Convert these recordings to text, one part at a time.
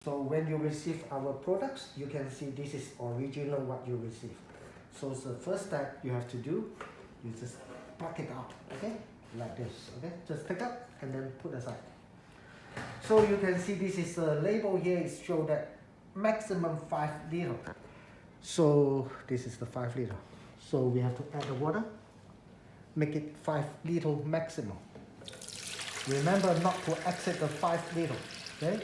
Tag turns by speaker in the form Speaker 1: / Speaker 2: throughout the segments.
Speaker 1: So when you receive our products, you can see this is original what you receive. So the first step you have to do, you just pluck it out, okay? Like this, okay? Just pick up and then put aside. So you can see this is a label here, it shows that maximum 5 liter. So this is the 5 liter. So we have to add the water, make it 5 liter maximum. Remember not to exceed the 5 liter, okay?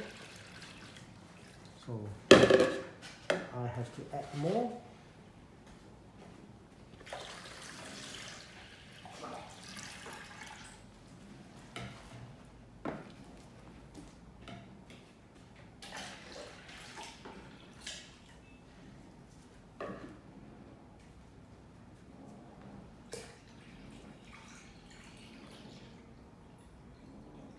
Speaker 1: So I have to add more.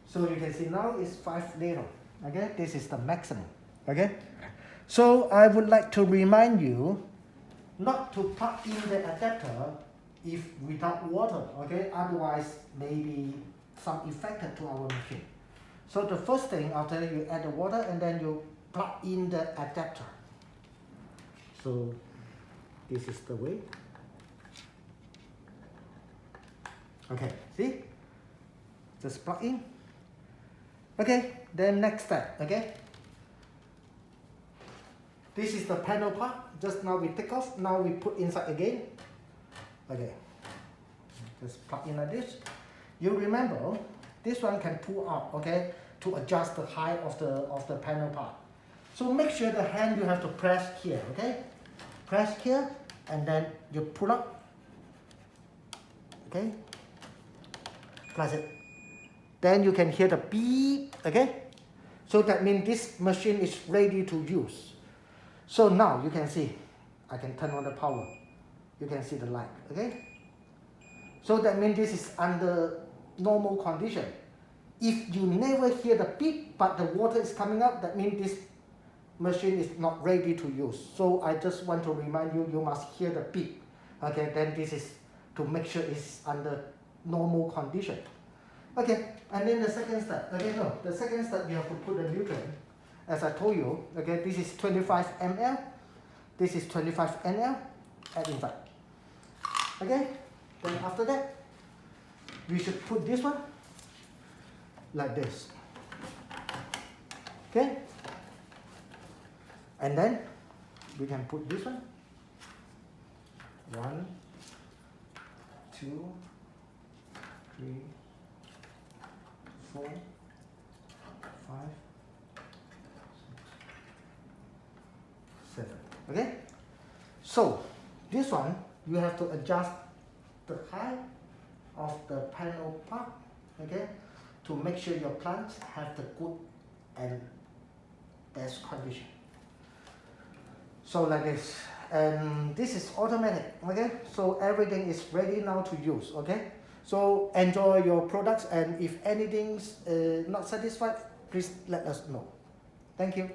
Speaker 1: So you can see now it's 5 liter. Okay, this is the maximum. Okay, so I would like to remind you not to plug in the adapter if without water. Okay, otherwise maybe some effect to our machine. So the first thing after you add the water and then you plug in the adapter. So this is the way. Okay, see? Just plug in. Okay, then next step, okay? This is the panel part. Just now we take off, now we put inside again. Okay, just plug in like this. You remember, this one can pull up, okay, to adjust the height of the panel part. So make sure the hand you have to press here, okay? Press here, and then you pull up, okay? Press it. Then you can hear the beep, okay? So that means this machine is ready to use. So now you can see, I can turn on the power. You can see the light, okay? So that means this is under normal condition. If you never hear the beep, but the water is coming out, that means this machine is not ready to use. So I just want to remind you, you must hear the beep. Okay, then this is to make sure it's under normal condition. Okay, and then the second step, okay, no, the second step you have to put the nutrient. As I told you, okay, this is 25 ml, this is 25 ml, add inside. Okay, then after that, we should put this one like this. Okay, and then we can put this one. 1, 2, 3, 4, 5, 6, 7. Okay? So this one you have to adjust the height of the panel part, okay, to make sure your plants have the good and best condition. So like this, and this is automatic, okay? So everything is ready now to use, okay? So enjoy your products, and if anything's not satisfied, please let us know. Thank you.